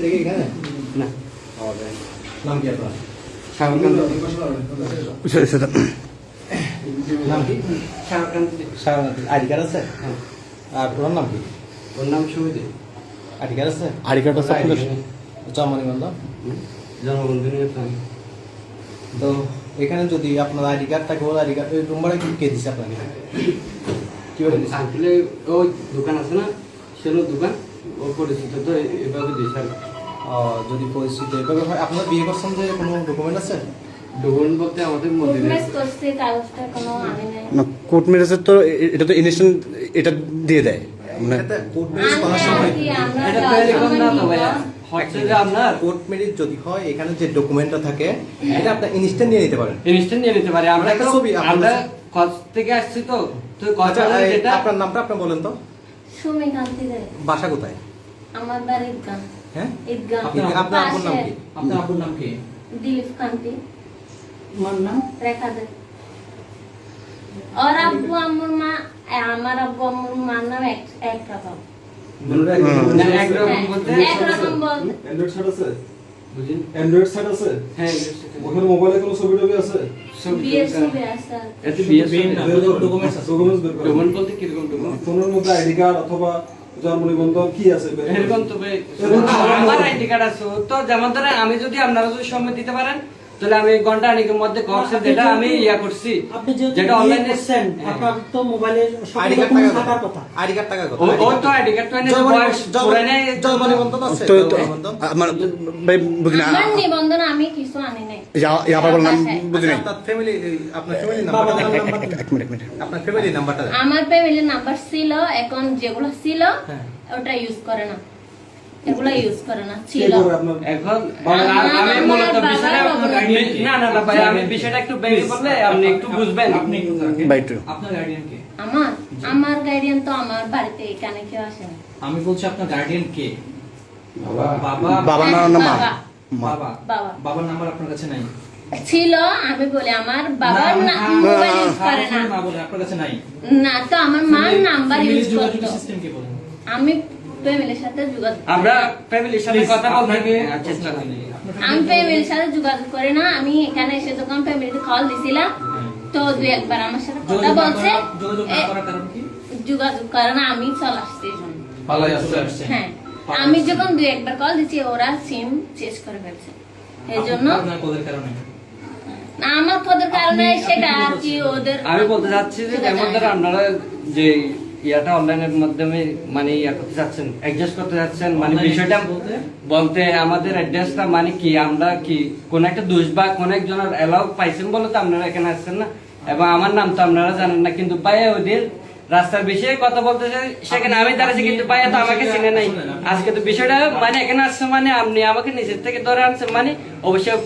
দেখি এখানে না নাম কি আপনার? শাহরুখান নাম কি? শাহরুখান আইডি কার্ড আছে? হ্যাঁ। আর ওর নাম কি? ওর নাম সুমিত। আইডি কার্ড আছে? আইডি কার্ড আছে আপনাদের? জন্ম নিবন্ধন? জন্মবন্ধু নিয়ে তো এখানে যদি আপনার আইডি কার্ড থাকে, ওর আইডি কার্ড ওই নম্বরে কে দিচ্ছে আপনাকে? কীভাবে দিচ্ছে? আসলে ওই দোকান আছে না, সেলো দোকান, ও পরিচিত তো এভাবে দিয়েছে। যদি পরিস্থিতি এভাবে হয়, আপনারা বিয়ে করছেন যে কোনো ডকুমেন্ট আছে? ডকুমেন্ট বলতে আমাদের মধ্যে না, কোর্ট ম্যারেজের তো এটা তো ইনস্ট্যান্ট এটা দিয়ে দেয় মানে কোর্ট ম্যারেজ করার সময় এটা তো এরকম না তো ভাইয়া, হচ্ছে যে আপনার কোর্ট ম্যারেজ যদি হয়, এখানে যে ডকুমেন্টটা থাকে এটা আপনি ইনস্ট্যান্ট নিয়ে নিতে পারেন। ইনস্ট্যান্ট নিয়ে নিতে পারি। আমরা একটা তো ছবি আমরা কচ থেকে আসছি তো আচ্ছা, যেটা আপনার নামটা আপনি বলেন তো। সুমি কান্তি দে। বাসা কোথায়? আমার বাড়ি ঈদগাঁ। হ্যাঁ, ঈদগাঁ। আপনার আব্বুর নাম কি? আপনার আব্বুর নাম কি? দিলীপ কান্তি। আমার নাম রেখা দে। और अब्बू अम्मूर माँ আমার আব্বু আম্মুর মার নাম এক রকম। না, একরকম বলতে এক রকম বলতে অ্যান্ড্রয়েড সেট আছে? বুঝিন? অ্যান্ড্রয়েড সেট আছে? হ্যাঁ, ওখানে মোবাইলে কোনো ছবি টবি আছে? বিয়ের ছবি আছে। এতে বিয়ে ডকুমেন্টস আছে? ডকুমেন্টস বের করো। ডকুমেন্ট বলতে কিরকম ডকুমেন্ট? ফোনের মধ্যে আইডি কার্ড অথবা জন্ম নিবন্ধন কি আছে বের করো। এরকম তবে আমার আইডি কার্ড আছে, তো যেমন ধরেন আমি যদি আপনারা যদি সম্মতি দিতে পারেন তাহলে আমি ঘন্টা আনিকের মধ্যে কক্সে যেটা আমি ইয়া করছি, আপনি যেটা যেটা অনলাইনে করছেন আপনার তো মোবাইলে সব আইডি কার্ড ডকুমেন্ট থাকার থাকার কথা। কথা। আইডি কার্ড থাকার কথা। ও তো আইডি কার্ড তো এনে বয়স পুরানে জন্ম নিবন্ধন আছে? তো জন্ম নিবন্ধন? আমার ভাই বুঝি না আমার নিবন্ধন আমি কিছু আনি নাই। আবার বললাম বুঝি আচ্ছা, নাই আপনার ফ্যামিলি নাম্বারটা এক মিনিট আপনার ফ্যামিলি নাম্বারটা দেন। আমার ফ্যামিলির নাম্বার ছিল, এখন যেগুলো ছিল হ্যাঁ। ওটা ইউজ করে না, এগুলো ইউজ করে না, কে ছিল। করে আপনার? এখন আমার আমি মূলত বাবার বিষয়টা বাবা না ভাই, আমি বিষয়টা একটু বেশি বললে আপনি একটু বুঝবেন। আপনি একটু থাকেন। ভাই একটু। আপনার গার্ডিয়ান কে? আমার গার্ডিয়ান তো আমার বাড়িতে এখানে কেউ আসে না। আমি বলছি আপনার গার্ডিয়ান কে? বাবা। বাবার নাম না মা? বাবা। বাবা বাবার নাম্বার আপনার কাছে নাই? ছিল, আমি বলি আমার বাবার মোবাইল ইউজ করে না। না বলে আপনার কাছে নাই। না, তো আমার মার নাম্বার ইউজ যোগাযোগ করতো। সিস্টেম কি বলেন? আমি ফ্যামিলির সাথে যোগাযোগ আমরা ফ্যামিলির সাথে কথা বলতে চেষ্টা আপনার করি। আমি ফ্যামিলির সাথে যোগাযোগ করি না। আমি এখানে এসে যখন ফ্যামিলিতে কল দিছিলাম তো দুই একবার আমার সাথে কথা বলছে, যোগাযোগ না করার কারণ কি? যোগাযোগ করে না, আমি চলে আসছি এই জন্য। পালাই আসছে। হ্যাঁ, আমি যখন দুই একবার কল দিচ্ছি ওরা সিম চেঞ্জ করে ফেলছে, এই জন্য। আপনার কোদের কারণে? না, আমার তোদের কারণে সেটা আর কি ওদের। আমি বলতে চাচ্ছি যে যেমন ধরো আপনারা যে ইয়াটা অনলাইনের মাধ্যমে মানে ইয়া করতে যাচ্ছেন, অ্যাডজাস্ট করতে যাচ্ছেন, মানে বিষয়টা বলতে আমাদের অ্যাড্রেসটা মানে কি, আমরা কি কোন একটা দোষ বা কোন একজনের অ্যালাউ পাইছেন বলে তো আপনারা এখানে আসছেন না, এবং আমার নাম তো আপনারা জানেন না, কিন্তু পায়ে ওদের রাস্তার বিষয়ে কথা বলতেছে, সেখানে আমি দাঁড়াচ্ছি কিন্তু পায়ে তো আমাকে চিনে নাই। আজকে তো বিষয়টা মানে এখানে আসছে মানে আপনি আমাকে নিচের থেকে ধরে আনছেন, মানে অবশ্যই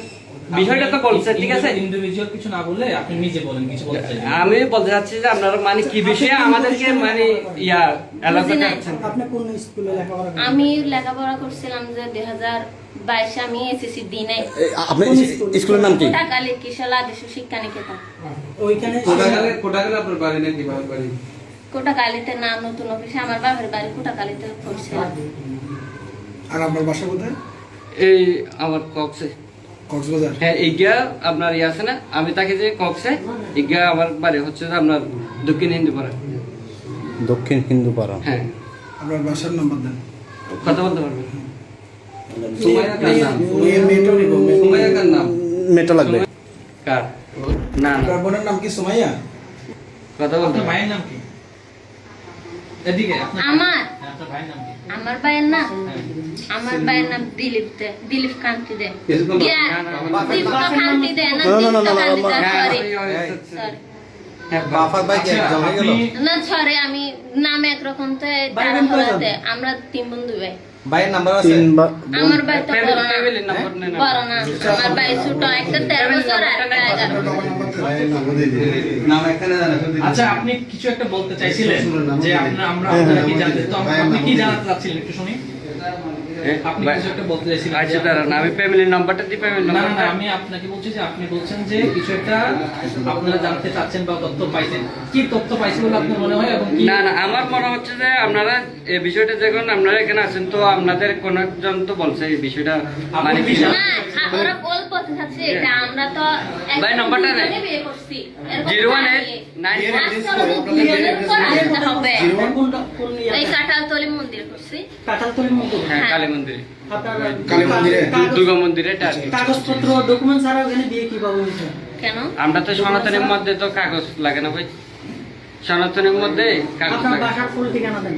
বিষয়টা তো বলছে, ঠিক আছে। ইন্ডিভিজুয়াল কিছু না বললে আপনি নিজে বলেন কিছু বলতে চাইছেন। আমি বলতে চাচ্ছি যে আপনারা মানে কি বিষয়ে আমাদেরকে মানে ইয়া এলাকা করছেন। আপনি কোন স্কুলে লেখাপড়া করেন? আমি লেখাপড়া করছিলাম যে 2022 আমি এসএসসি দিই নাই। আপনি স্কুলের নাম কি? কোটাকালী কিশোর আদর্শ শিক্ষা নিকেতন। ওইখানে কোটাগালে আপনার বাড়ি নাকি বাবার বাড়ি? কোটাকালীতে না, নতুন অফিসে। আমার বাবার বাড়ি কোটাকালীতে পড়ছিলাম। আর আপনার বাসা কোথায়? এই আমার কক্সে। কক্সবাজার? হ্যাঁ, এইটা আপনার ইয়ে আছে না, আমি তাকে যে কক্সে, এইটা আমার বাড়ি হচ্ছে যে আপনার দক্ষিণ হিন্দুপাড়া। দক্ষিণ হিন্দু পাড়া। হ্যাঁ, আপনার বাসার নাম্বার দেন। কথা বলতে পারবেন? মেটা লাগবে। কার? না না, আপনার বোনের নাম কি সুমাইয়া? কথা বলতে আপনার পারবেন? ভাইয়ের নাম কি? এদিকে আপনার আমার হ্যাঁ, আপনার ভাইয়ের নাম কি? আমার ভাইয়ের নাম দিলীপ কান্তি দে। দীপ্ত কান্তি দে না, দীপ্ত কান্তি দে, সরি। হ্যাঁ, বাফার ভাই কি একজন হয়ে গেল? না সরি, আমি নাম একরকম তো তারা হলাতে আমরা তিন বন্ধু ভাই। ভাইয়ের নাম্বার আছে? আমার ভাই তো বড় না, ফ্যামিলির নাম্বার নেন। বড় না, আমার ভাই ছোট, একটা 13 বছর আর একটা 11। আচ্ছা, আপনি কিছু একটা বলতে চাইছিলেন যে আমরা আপনারা কি জানতে, তো আপনি কি জানাতে চাচ্ছিলেন একটু শুনি। আপনি কিছু একটা বলতে চাইছিলেন যে- আচ্ছা দাঁড়ান, আমি ফ্যামিলির নাম্বারটা দিই, ফ্যামিলির না না না, নাম্বারটা আমি আপনাকে বলছি যে আপনি বলছেন যে কিছু একটা আপনারা জানতে চাচ্ছেন বা তথ্য পাইছেন, কি তথ্য পাইছেন বলে আপনার মনে হয় এবং কি না না, আমার মনে হচ্ছে যে আপনারা এই বিষয়টা যখন আপনারা এখানে আছেন তো আপনাদের কোন একজন তো বলছে এই বিষয়টা মানে কি না ওরা বল বলতে চাচ্ছে এটা আমরা তো ভাই, নাম্বারটা নেই। বিয়ে করছি 018 এই কাঁঠালতলি মন্দির করছি। কাঁঠালতলির মধ্যে হ্যাঁ, কালী মন্দিরে, আপনার কালী মন্দিরে। দুর্গা মন্দিরে এটা আর কি। কাগজপত্র ডকুমেন্ট ছাড়া ওখানে বিয়ে কিভাবে হয়েছে? কেন আমরা তো সনাতনের মধ্যে তো কাগজ লাগে না ভাই, সনাতনের মধ্যে কাগজ আপনার লাগে। বাসার ফুল ঠিকানা দেন।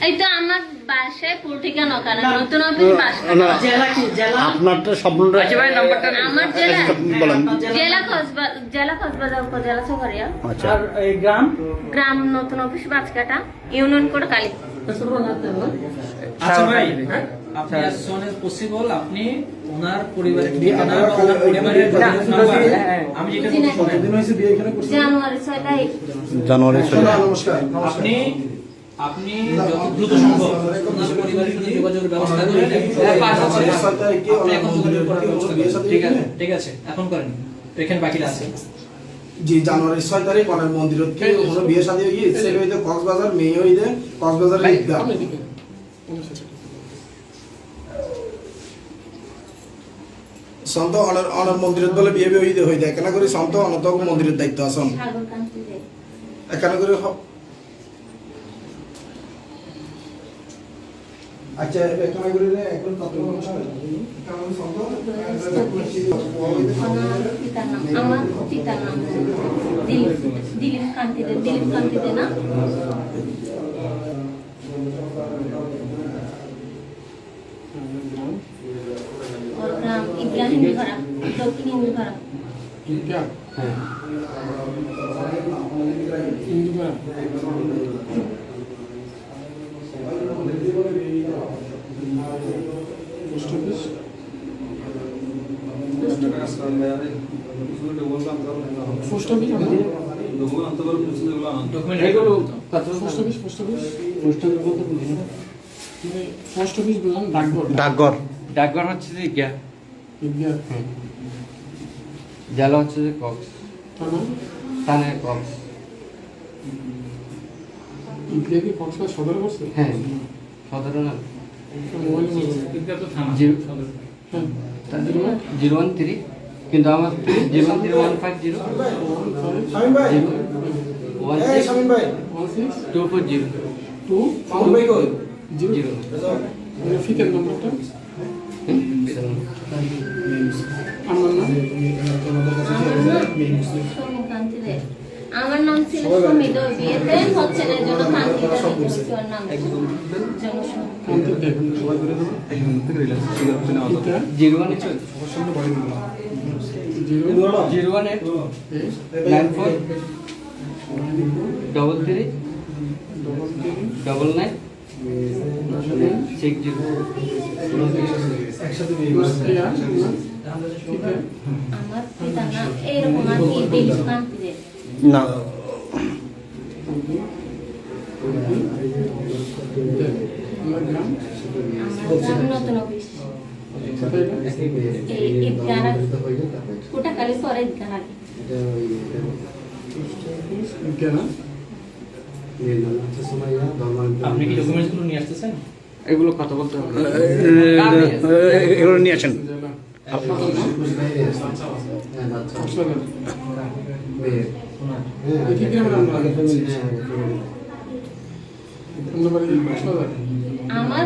এই তো আমার বাসায় পুরো ঠিকানা কারণ নতুন অফিস বাসা জেলা কি জেলা? আপনার তো স্বপ্নটা আচ্ছা ভাই, নাম্বারটা নেন। আমার জেলা বলেন। আপনার জেলা কক্সবাজার উপজেলা চকরিয়া, আচ্ছা, আর এই গ্রাম গ্রাম নতুন অফিস বাজকাটা, ইউনিয়ন কোড কালী। আচ্ছা ভাই, আপনি as soon as possible আপনি ওনার পরিবারের ঠিকানা বা ওনার পরিবারের নাম্বার আমি যেটা বলছি শোনেন। কতদিন হয়েছে বিয়ে এখানে করছেন? জানুয়ারি 6 তারিখ। জানুয়ারি 6 নমস্কার আপনি আপনি যত দ্রুত সম্ভব ওনার পরিবারের সাথে যোগাযোগের ব্যবস্থা করেন। আপনি এখন যোগাযোগ করার ব্যবস্থা করেন। ঠিক আছে, ঠিক আছে, এখন করেন, এখানে বাকি আছে। জি জানুয়ারি 6 তারিখ অনেক মন্দিরত কি হলো বিয়ে শাদী হই ছেলে হইতে কক্সবাজার মেয়ে হইতে কক্সবাজার ঈদগাহ সন্ত অনার মন্দিরত বলে বিয়ে বিয়ে হইতে হইতে কেন করে সন্ত অনত মন্দিরের দায়িত্ব আছেন সাগরকান্তি দে। কেন করে আচ্ছা কেন করে এখন তত্ত্ব কেন সন্ত আমার পিতার নাম দিলীপ কান্তি দে না? ওর গ্রাম ইব্রাহিম ঘরা, দক্ষিণ হিন্দু ঘরা। ডকুমেন্ট এগুলো কত ডাকঘর। ডাকঘর হচ্ছে যে গিয়া, জেলা হচ্ছে যে কক্স, থানা কক্স। হ্যাঁ, সদর না, তো থানা 013, কিন্তু আমার 013-150 শামিম ভাই এই শামিম ভাই 240 শামিম ভাই কই 0 কান্তি দে। আমার নাম ছিল সমিত, ওই বিয়েতে হচ্ছে না, এই জন্য কান্তি দে রেখেছি ওর নাম। আমার পিতার নাম এইরকম আর কি, দিলীপ কান্তি দে। না, আমার গ্রাম নতুন অফিস এই ঈদগাহ কোটাখালী পরে ঈদগাহ আগে। আপনি কি ডকুমেন্টস গুলো নিয়ে আসতেছেন? এগুলো কথা বলতে হবে। এগুলো নিয়ে আসেন। আমার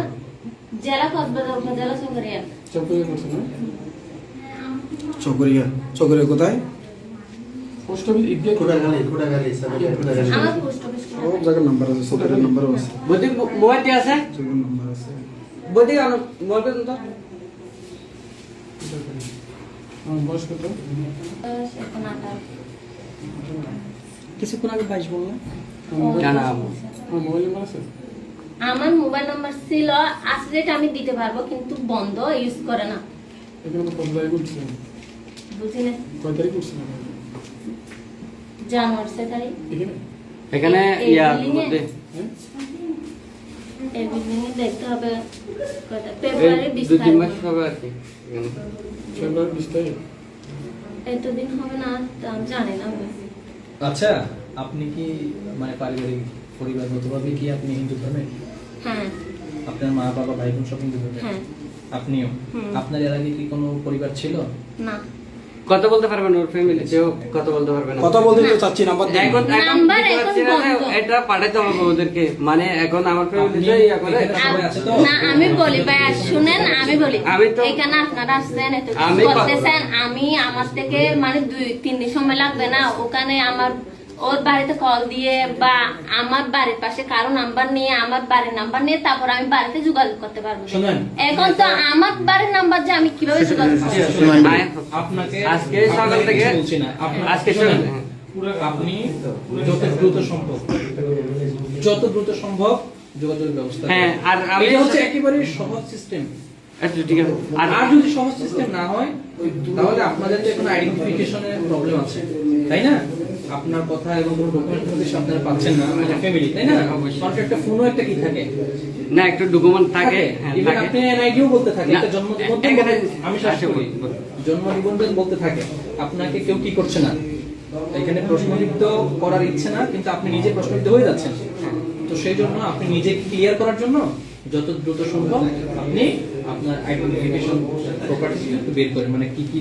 জেলা কক্সবাজার উপজেলা চকরিয়া। চকরিয়া কোথায় আমার পোস্ট অফিস সব জায়গার নাম্বার আছে চকরিয়ার নাম্বারও আছে বদি মোবাইল কি আছে? চকরিয়ার নাম্বার আছে বদি আনো মোবাইল তো। এখন 28। কিছুক্ষণ আগে 22 বললেন। জানা আমার মোবাইল নাম্বার ছিল, আছে যেটা আমি দিতে পারবো কিন্তু বন্ধ, ইউজ করে না। বুঝি না, জানুয়ারি 6 তারিখ। এখানে এই ইয়ার building এ? মধ্যে এভরিথিং দেখতে হবে কত এই ফেব্রুয়ারি 20 2-3 তারিখ মাস হবে আর কি ফেব্রুয়ারি 20 তারিখ। এতদিন হবে না তা আমি জানি না আমি। আচ্ছা, আপনি কি মানে পারিবারিক পরিবারগতভাবে কি আপনি হিন্দু ধর্মের? হ্যাঁ আপনার মা বাবা ভাই বোন সব হিন্দু ধর্মের? হ্যাঁ আপনিও? হুম। আপনার এর আগে কি কোনো পরিবার ছিল? না কথা বলতে পারবেন ওর ফ্যামিলিতেও কথা বলতে পারবেন না। কথা বলতে তো চাচ্ছি নাম্বার দেন। এখন নাম্বার দিতে এখন পারছি না, বন্ধ। এটা পাঠাতে হবে ওদেরকে, মানে এখন আমার আপনি ফ্যামিলিতে ইয়া করে এখানে সবাই আছে তো? না আমি বলি ভাইয়া শুনেন আমি বলি আমি তো- এখানে আপনারা আসছেন এত কিছু আমি করতেছেন আমি আমার থেকে মানে 2-3 দিন সময় লাগবে না ওখানে আমার ওর বাড়িতে কল দিয়ে বা আমার বাড়ির পাশে কারো নাম্বার নিয়ে আমার বাড়ির নাম্বার নিয়ে তারপর আমি বাড়িতে যোগাযোগ করতে পারবো শুনেন। এখন তো আমার বাড়ির নাম্বার যে আমি কিভাবে যোগাযোগ করবো আপনাকে আজকে সকাল থেকে কিছু বলছি না। আজকে শুনেন, সকাল আপনি যত দ্রুত সম্ভব যোগাযোগের ব্যবস্থা হ্যাঁ, করুন। আর আমি- এটা হচ্ছে একেবারে সহজ সিস্টেম। আচ্ছা ঠিক আছে। আর আর যদি সহজ সিস্টেম না হয় তাহলে আপনাদের তো কোনো আইডেন্টিফিকেশনের প্রবলেম আছে, তাই না? আপনার কথা এবং কোনো ডকুমেন্ট যদি আপনারা পাচ্ছেন না ফ্যামিলি, তাই না? অবশ্যই। মানুষের একটা ফোনও একটা কি থাকে, না একটু ডকুমেন্ট থাকে, হ্যাঁ ইভেন থাকে। আপনি এনআইডিও বলতে থাকে, না, একটা জন্ম নিবন্ধন এখানে আমি শ্বাস আছে, করি, বলুন। জন্ম নিবন্ধন বলতে থাকে আপনাকে কেউ কি করছে না, এখানে প্রশ্নবিদ্ধ করার ইচ্ছে না, কিন্তু আপনি নিজে প্রশ্নবিদ্ধ হয়ে যাচ্ছেন। তো সেই জন্য আপনি নিজে ক্লিয়ার করার জন্য যত দ্রুত সম্ভব আপনি আপনার আইডেন্টিফিকেশন প্রপার্টি একটু বের করেন, মানে কি কি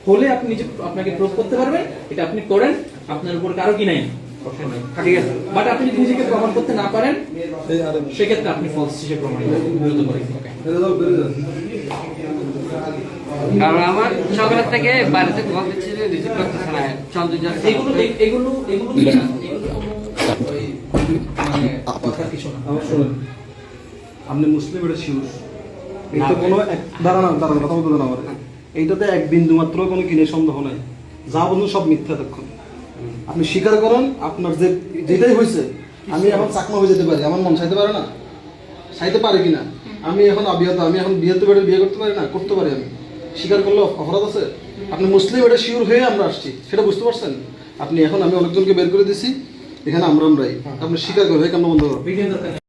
হলে আপনি নিজে আপনাকে প্রুভ করতে পারবেন, এটা আপনি করেন, আপনার উপর কারো কি নাই, ঠিক আছে। বাট আপনি যদি নিজেকে প্রমাণ করতে না পারেন সেক্ষেত্রে আপনি ফলস হিসেবে প্রমাণিত দ্রুত করেন। কারণ আমার সকালের থেকে বাড়িতে কল দিচ্ছে যে রিসিভ করতেছে না, চন্দ্র এগুলো এগুলো এগুলো কি না? এগুলো ওই মানে কথা কিছু না। আমার শুনুন, আপনি মুসলিম এটা শিউর, এইটা কোনো দাঁড়ান কথা বলতে দেন আমার, এইটাতে এক বিন্দু মাত্র কোনো কিনে সন্দেহ নাই, যা বলুন সব মিথ্যা তখন। আপনি স্বীকার করেন আপনার যে যেটাই হয়েছে। আমি এখন চাকমা হয়ে যেতে পারি, আমার মন চাইতে পারে না, চাইতে পারে কিনা? আমি এখন অবিহত, আমি এখন বিয়েতে বেড়ে বিয়ে করতে পারি না, করতে পারি আমি, স্বীকার করলে অপরাধ আছে? আপনি মুসলিম এটা শিওর হয়ে আমরা আসছি, সেটা বুঝতে পারছেন? আপনি এখন আমি অনেকজনকে বের করে দিছি, এখানে আমরাই, আপনি স্বীকার করে কেমন বন্ধ করো। ভিডিও দরকার নেই।